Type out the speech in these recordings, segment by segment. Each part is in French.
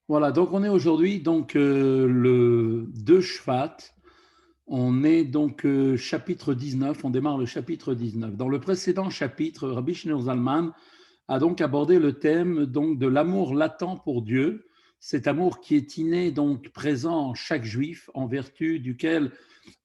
Voilà, donc on est aujourd'hui le 2 Shvat. On est chapitre 19, on démarre le chapitre 19. Dans le précédent chapitre, Rabbi Shneur Zalman a donc abordé le thème donc de l'amour latent pour Dieu, cet amour qui est inné, donc présent en chaque juif, en vertu duquel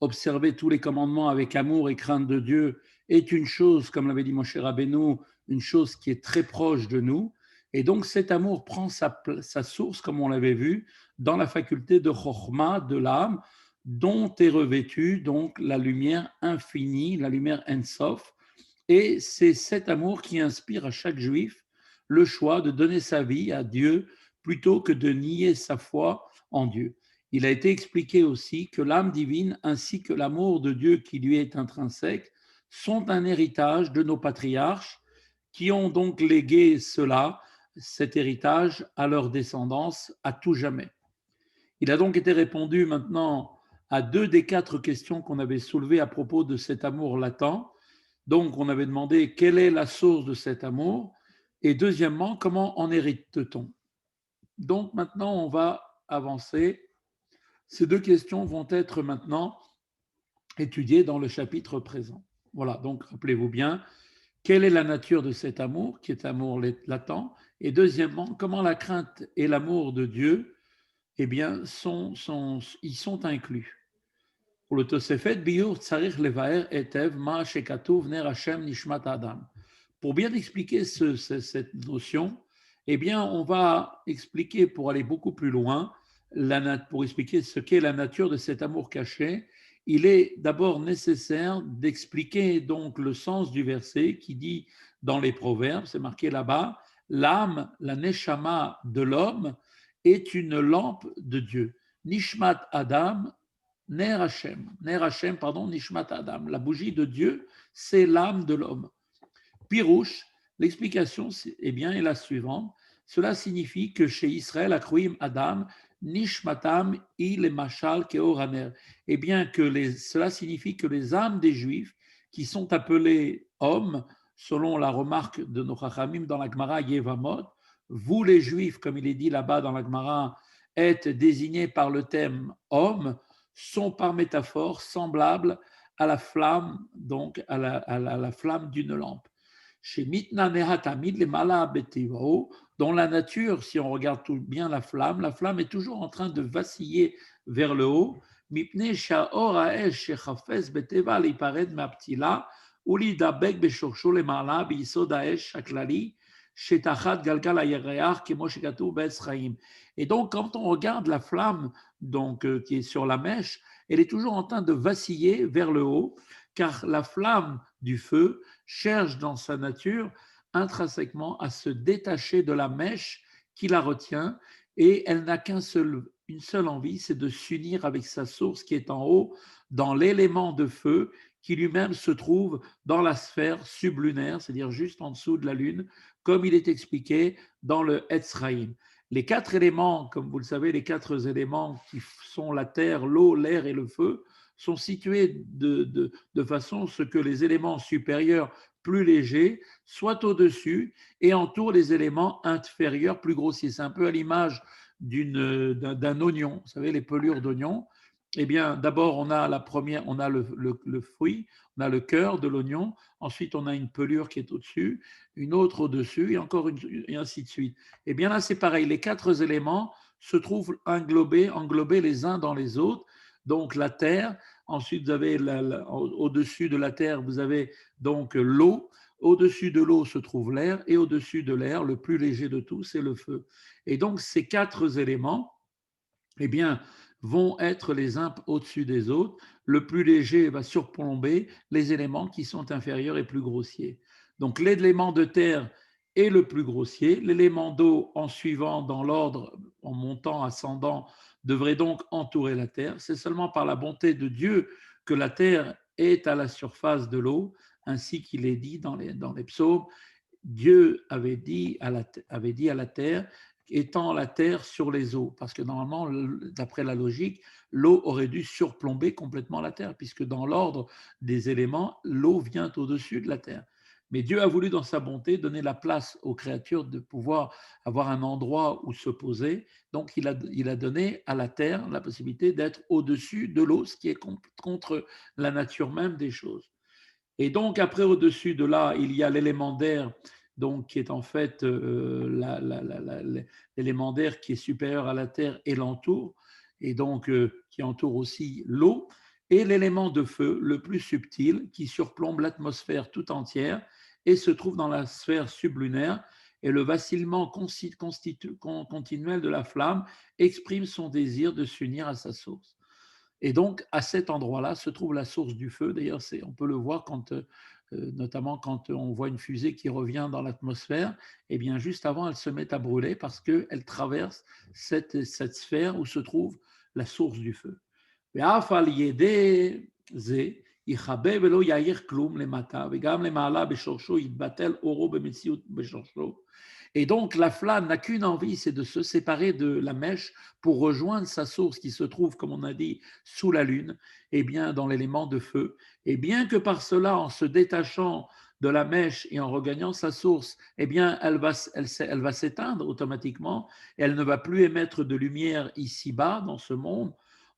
observer tous les commandements avec amour et crainte de Dieu est une chose, comme l'avait dit Moshe Rabbeinu, une chose qui est très proche de nous. Et donc cet amour prend sa source, comme on l'avait vu, dans la faculté de Chokhmah, de l'âme, dont est revêtue donc la lumière infinie, la lumière Ensof. Et c'est cet amour qui inspire à chaque juif le choix de donner sa vie à Dieu plutôt que de nier sa foi en Dieu. Il a été expliqué aussi que l'âme divine ainsi que l'amour de Dieu qui lui est intrinsèque sont un héritage de nos patriarches qui ont donc légué cela, cet héritage, à leur descendance à tout jamais. Il a donc été répondu maintenant à deux des quatre questions qu'on avait soulevées à propos de cet amour latent. Donc, on avait demandé quelle est la source de cet amour et deuxièmement, comment en hérite-t-on. Donc, maintenant, on va avancer. Ces deux questions vont être maintenant étudiées dans le chapitre présent. Voilà, donc rappelez-vous bien, quelle est la nature de cet amour, qui est amour latent, et deuxièmement, comment la crainte et l'amour de Dieu, eh bien, y sont inclus. Pour le Tosefet, Biur Tsarich Levaer Etev Ma Shekatuv Ner Hashem Nishmat Adam. Pour bien expliquer cette notion, eh bien, on va expliquer, pour aller beaucoup plus loin, pour expliquer ce qu'est la nature de cet amour caché, il est d'abord nécessaire d'expliquer donc le sens du verset qui dit dans les Proverbes, c'est marqué là-bas, l'âme, la neshama de l'homme est une lampe de Dieu. Nishmat Adam, Ner Hashem, pardon, Nishmat Adam. La bougie de Dieu, c'est l'âme de l'homme. Pirouche, l'explication est la suivante. Cela signifie que chez Israël, Akruim Adam, Nishmatam il machal keoraner. Eh bien, cela signifie que les âmes des Juifs, qui sont appelés hommes, selon la remarque de nos Chachamim dans la Gemara Yevamot, vous les Juifs, comme il est dit là-bas dans la Gemara, êtes désignés par le thème homme, sont par métaphore semblables à la flamme, donc à la flamme d'une lampe chez Mitna Nehatamid, les Malabetivo, dont la nature, si on regarde tout bien la flamme est toujours en train de vaciller vers le haut. Mipne Shaor Aesh Shechafes Beteva Lipared Maptila, Uli Dabek Beshorsho le Mala, Bisod Aesh Shaklali, Shetachat Galgal Ayareach, Kemo Shekatu Betzraim. Et donc, quand on regarde la flamme qui est sur la mèche, elle est toujours en train de vaciller vers le haut, car la flamme du feu cherche dans sa nature intrinsèquement à se détacher de la mèche qui la retient et elle n'a une seule envie, c'est de s'unir avec sa source qui est en haut, dans l'élément de feu qui lui-même se trouve dans la sphère sublunaire, c'est-à-dire juste en dessous de la Lune, comme il est expliqué dans le Etzraïm. Les quatre éléments, comme vous le savez, les quatre éléments qui sont la terre, l'eau, l'air et le feu, sont situés de façon à ce que les éléments supérieurs plus légers soient au-dessus et entourent les éléments inférieurs plus grossiers. C'est un peu à l'image d'un oignon, vous savez, les pelures d'oignon. Eh bien, d'abord, on a le fruit, on a le cœur de l'oignon, ensuite on a une pelure qui est au-dessus, une autre au-dessus, et ainsi de suite. Eh bien là, c'est pareil, les quatre éléments se trouvent englobés les uns dans les autres. Donc la terre, ensuite vous avez au-dessus de la terre, vous avez donc l'eau, au-dessus de l'eau se trouve l'air, et au-dessus de l'air, le plus léger de tous, c'est le feu. Et donc ces quatre éléments, eh bien, vont être les uns au-dessus des autres. Le plus léger va surplomber les éléments qui sont inférieurs et plus grossiers. Donc l'élément de terre est le plus grossier. L'élément d'eau, en suivant dans l'ordre, en montant, ascendant, devrait donc entourer la terre. C'est seulement par la bonté de Dieu que la terre est à la surface de l'eau, ainsi qu'il est dit dans les psaumes. Dieu avait dit à la terre, étend la terre sur les eaux, parce que normalement, d'après la logique, l'eau aurait dû surplomber complètement la terre, puisque dans l'ordre des éléments, l'eau vient au-dessus de la terre. Mais Dieu a voulu, dans sa bonté, donner la place aux créatures de pouvoir avoir un endroit où se poser. Donc, il a donné à la terre la possibilité d'être au-dessus de l'eau, ce qui est contre la nature même des choses. Et donc, après, au-dessus de là, il y a l'élément d'air, donc, qui est en fait l'élément d'air qui est supérieur à la terre et l'entoure, et donc qui entoure aussi l'eau, et l'élément de feu, le plus subtil, qui surplombe l'atmosphère tout entière et se trouve dans la sphère sublunaire. Et le vacillement continuel de la flamme exprime son désir de s'unir à sa source. Et donc, à cet endroit-là se trouve la source du feu. D'ailleurs, on peut le voir notamment quand on voit une fusée qui revient dans l'atmosphère. Eh bien, juste avant, elle se met à brûler parce qu'elle traverse cette sphère où se trouve la source du feu. Et donc, la flamme n'a qu'une envie, c'est de se séparer de la mèche pour rejoindre sa source qui se trouve, comme on a dit, sous la lune, et bien dans l'élément de feu. Et bien que par cela, en se détachant de la mèche et en regagnant sa source, eh bien, elle va s'éteindre automatiquement, et elle ne va plus émettre de lumière ici-bas, dans ce monde.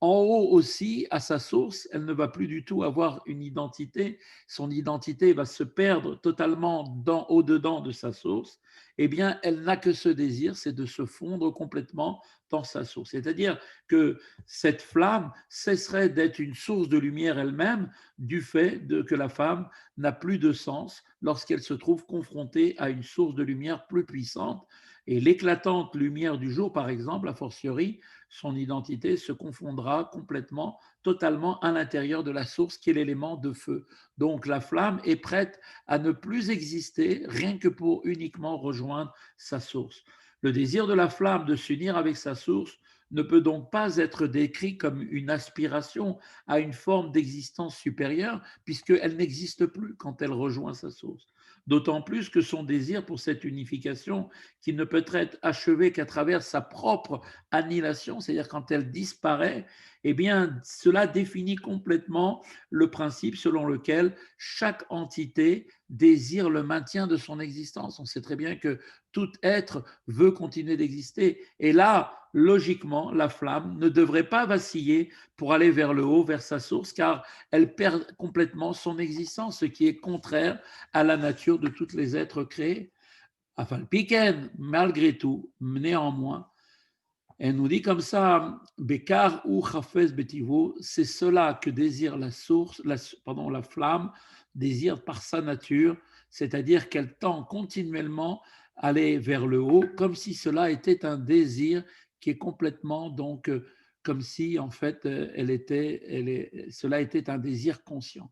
En haut aussi, à sa source, elle ne va plus du tout avoir une identité. Son identité va se perdre totalement au-dedans de sa source. Eh bien, elle n'a que ce désir, c'est de se fondre complètement dans sa source. C'est-à-dire que cette flamme cesserait d'être une source de lumière elle-même du fait que la femme n'a plus de sens lorsqu'elle se trouve confrontée à une source de lumière plus puissante. Et l'éclatante lumière du jour, par exemple, a fortiori, son identité se confondra complètement, totalement à l'intérieur de la source qui est l'élément de feu. Donc la flamme est prête à ne plus exister rien que pour uniquement rejoindre sa source. Le désir de la flamme de s'unir avec sa source ne peut donc pas être décrit comme une aspiration à une forme d'existence supérieure, puisqu'elle n'existe plus quand elle rejoint sa source. D'autant plus que son désir pour cette unification, qui ne peut être achevé qu'à travers sa propre annihilation, c'est-à-dire quand elle disparaît, eh bien, cela définit complètement le principe selon lequel chaque entité désire le maintien de son existence. On sait très bien que tout être veut continuer d'exister. Et là, logiquement, la flamme ne devrait pas vaciller pour aller vers le haut, vers sa source, car elle perd complètement son existence, ce qui est contraire à la nature de tous les êtres créés. Enfin, Piquen, malgré tout, néanmoins, elle nous dit comme ça, Bekar ou Chafez Betivo, c'est cela que désire la source, la flamme, désire par sa nature, c'est-à-dire qu'elle tend continuellement à aller vers le haut, comme si cela était un désir qui est complètement, donc, comme si en fait, cela était un désir conscient.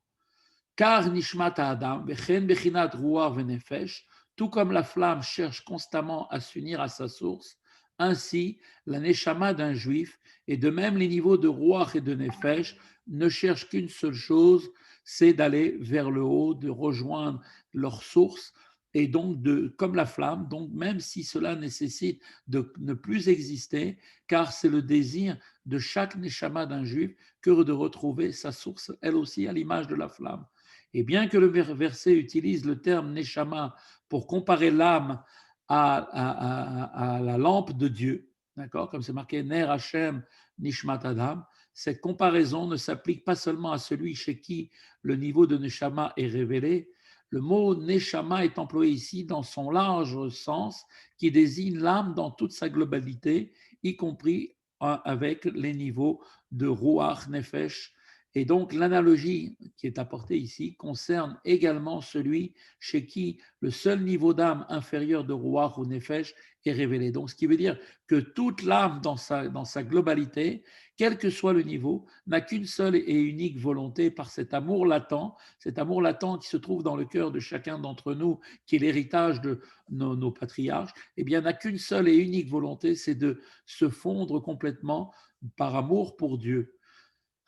Car Nishmat Adam, Bechen Bechinat Ruach Venefesh, tout comme la flamme cherche constamment à s'unir à sa source, ainsi la Neshama d'un juif, et de même les niveaux de Ruach et de Nefesh, ne cherchent qu'une seule chose, c'est d'aller vers le haut, de rejoindre leur source, et donc comme la flamme, donc même si cela nécessite de ne plus exister, car c'est le désir de chaque Neshama d'un juif que de retrouver sa source, elle aussi à l'image de la flamme. Et bien que le verset utilise le terme Neshama pour comparer l'âme à la lampe de Dieu, d'accord, comme c'est marqué Ner Hashem Nishmat Adam, cette comparaison ne s'applique pas seulement à celui chez qui le niveau de Neshama est révélé. Le mot Neshama est employé ici dans son large sens qui désigne l'âme dans toute sa globalité, y compris avec les niveaux de Ruach, Nefesh. Et donc, l'analogie qui est apportée ici concerne également celui chez qui le seul niveau d'âme inférieur de Ruach ou Nefesh est révélé. Donc, ce qui veut dire que toute l'âme dans sa globalité, quel que soit le niveau, n'a qu'une seule et unique volonté par cet amour latent qui se trouve dans le cœur de chacun d'entre nous, qui est l'héritage de nos patriarches, eh bien, n'a qu'une seule et unique volonté, c'est de se fondre complètement par amour pour Dieu.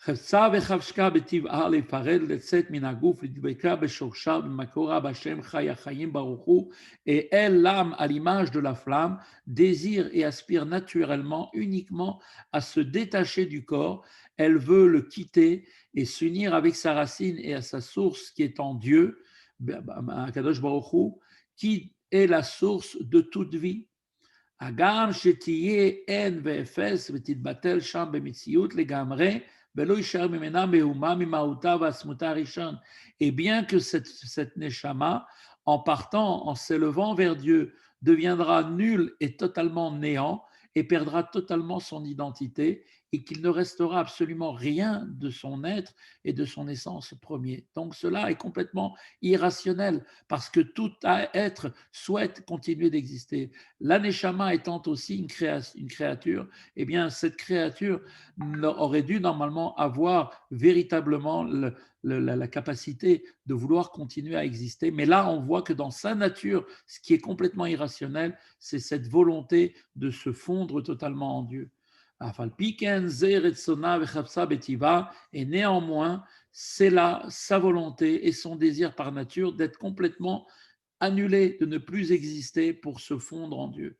חפצה וחבשקה בטבעה להיפרד, לצאת מן הגוף, לדבקה בשורשה במקורה בשם חי החיים ברוך הוא, et elle, l'âme, à l'image de la flamme, désire et aspire naturellement uniquement à se détacher du corps, elle veut le quitter et s'unir avec sa racine et à sa source qui est en Dieu, Akadosh Baruch Hu, qui est la source de toute vie. Agam shetiye en ve'efes v'titbatel sham b'mitziut legamre ve'lo yishar mimena me'uma mimauta v'asmuta rishon. Et bien que cette neshama, en partant, en s'élevant vers Dieu, deviendra nulle et totalement néant et perdra totalement son identité et qu'il ne restera absolument rien de son être et de son essence premier. Donc cela est complètement irrationnel parce que tout être souhaite continuer d'exister. L'aneshama étant aussi une créature, eh bien cette créature aurait dû normalement avoir véritablement la capacité de vouloir continuer à exister. Mais là, on voit que dans sa nature, ce qui est complètement irrationnel, c'est cette volonté de se fondre totalement en Dieu. Et néanmoins, c'est là sa volonté et son désir par nature d'être complètement annulé, de ne plus exister pour se fondre en Dieu.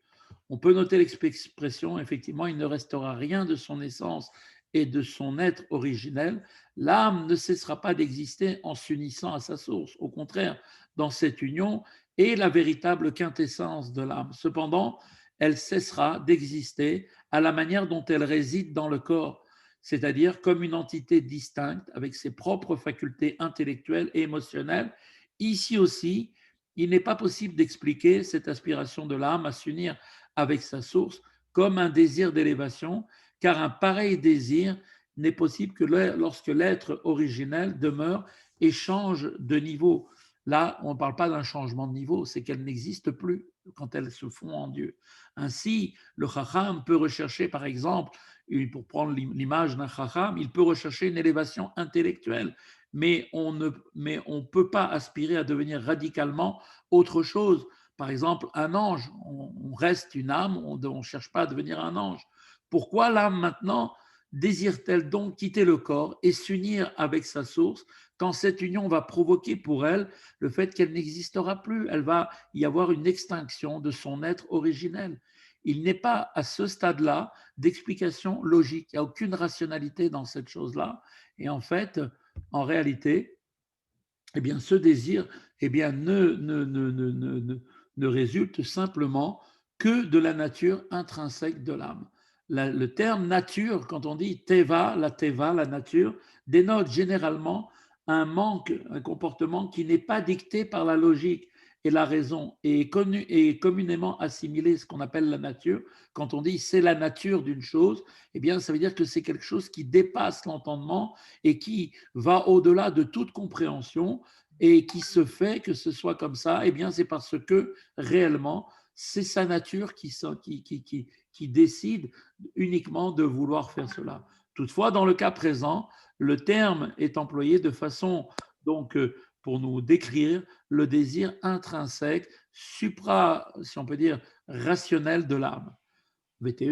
On peut noter l'expression, effectivement, il ne restera rien de son essence et de son être originel. L'âme ne cessera pas d'exister en s'unissant à sa source. Au contraire, dans cette union est la véritable quintessence de l'âme. Cependant, elle cessera d'exister à la manière dont elle réside dans le corps, c'est-à-dire comme une entité distincte avec ses propres facultés intellectuelles et émotionnelles. Ici aussi, il n'est pas possible d'expliquer cette aspiration de l'âme à s'unir avec sa source comme un désir d'élévation, car un pareil désir n'est possible que lorsque l'être originel demeure et change de niveau. Là, on ne parle pas d'un changement de niveau, c'est qu'elle n'existe plus quand elle se fond en Dieu. Ainsi, le chacham peut rechercher, par exemple, pour prendre l'image d'un chacham, il peut rechercher une élévation intellectuelle, mais on ne peut pas aspirer à devenir radicalement autre chose. Par exemple, un ange, on reste une âme, on ne cherche pas à devenir un ange. Pourquoi l'âme maintenant désire-t-elle donc quitter le corps et s'unir avec sa source quand cette union va provoquer pour elle le fait qu'elle n'existera plus? Elle va y avoir une extinction de son être originel. Il n'est pas à ce stade-là d'explication logique. Il n'y a aucune rationalité dans cette chose-là. Et en fait, en réalité, eh bien, ce désir eh bien, ne résulte simplement que de la nature intrinsèque de l'âme. Le terme nature, quand on dit teva, la nature, dénote généralement un manque, un comportement qui n'est pas dicté par la logique et la raison et est communément assimilé ce qu'on appelle la nature. Quand on dit c'est la nature d'une chose, eh bien, ça veut dire que c'est quelque chose qui dépasse l'entendement et qui va au-delà de toute compréhension et qui se fait que ce soit comme ça, eh bien, c'est parce que réellement, c'est sa nature qui décide uniquement de vouloir faire cela. Toutefois, dans le cas présent, le terme est employé de façon, donc, pour nous décrire le désir intrinsèque, si on peut dire, rationnel de l'âme. Et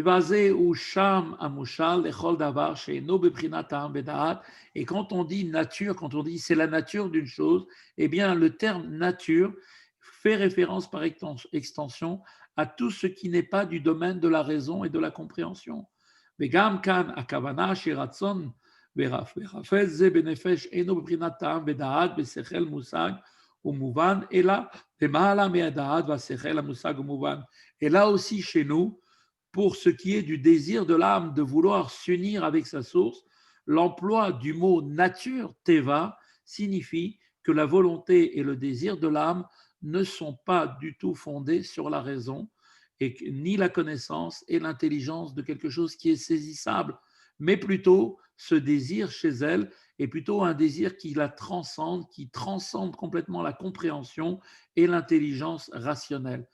quand on dit nature, quand on dit c'est la nature d'une chose, eh bien le terme nature fait référence par extension à tout ce qui n'est pas du domaine de la raison et de la compréhension. וגם כאן הכוונה שרצון וחפץ זה בנפש אינו בבחינת טעם ודעת בשכל מושג ומובן, אלא למעלה מהדעת והשכל המושג ומובן. Et là aussi chez nous, pour ce qui est du désir de l'âme de vouloir s'unir avec sa source, l'emploi du mot nature, teva, signifie que la volonté et le désir de l'âme ne sont pas du tout fondés sur la raison, et ni la connaissance et l'intelligence de quelque chose qui est saisissable, mais plutôt ce désir chez elle est plutôt un désir qui la transcende, qui transcende complètement la compréhension et l'intelligence rationnelle.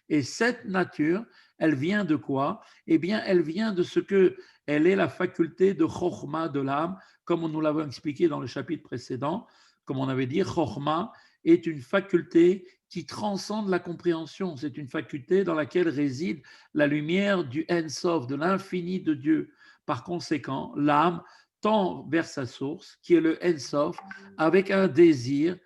Et cette nature, elle vient de quoi? Eh bien, elle vient de ce que elle est la faculté de chokhma de l'âme, comme nous l'avons expliqué dans le chapitre précédent. Comme on avait dit, chokhma est une faculté qui transcende la compréhension. C'est une faculté dans laquelle réside la lumière du Ein-Sof, de l'infini de Dieu. Par conséquent, l'âme tend vers sa source, qui est le Ein-Sof, avec un désir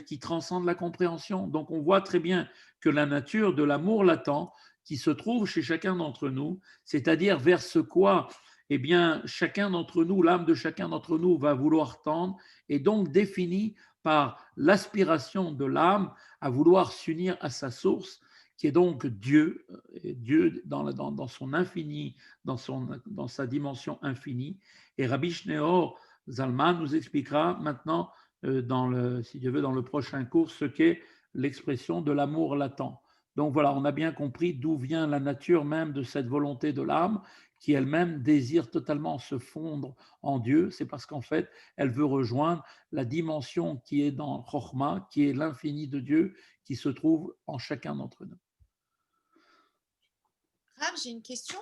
qui transcende la compréhension. Donc on voit très bien que la nature de l'amour latent qui se trouve chez chacun d'entre nous, c'est-à-dire vers ce quoi eh bien, chacun d'entre nous, l'âme de chacun d'entre nous va vouloir tendre, et donc définie par l'aspiration de l'âme à vouloir s'unir à sa source, qui est donc Dieu, et Dieu dans son infini, dans sa dimension infinie. Et Rabbi Shneor Zalman nous expliquera maintenant, si Dieu veut, dans le prochain cours, ce qu'est l'expression de l'amour latent. Donc voilà, on a bien compris d'où vient la nature même de cette volonté de l'âme, qui elle-même désire totalement se fondre en Dieu. C'est parce qu'en fait, elle veut rejoindre la dimension qui est dans Chokhmah, qui est l'infini de Dieu, qui se trouve en chacun d'entre nous. Rav, j'ai une question.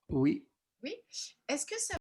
Oui. Oui. Est-ce que ça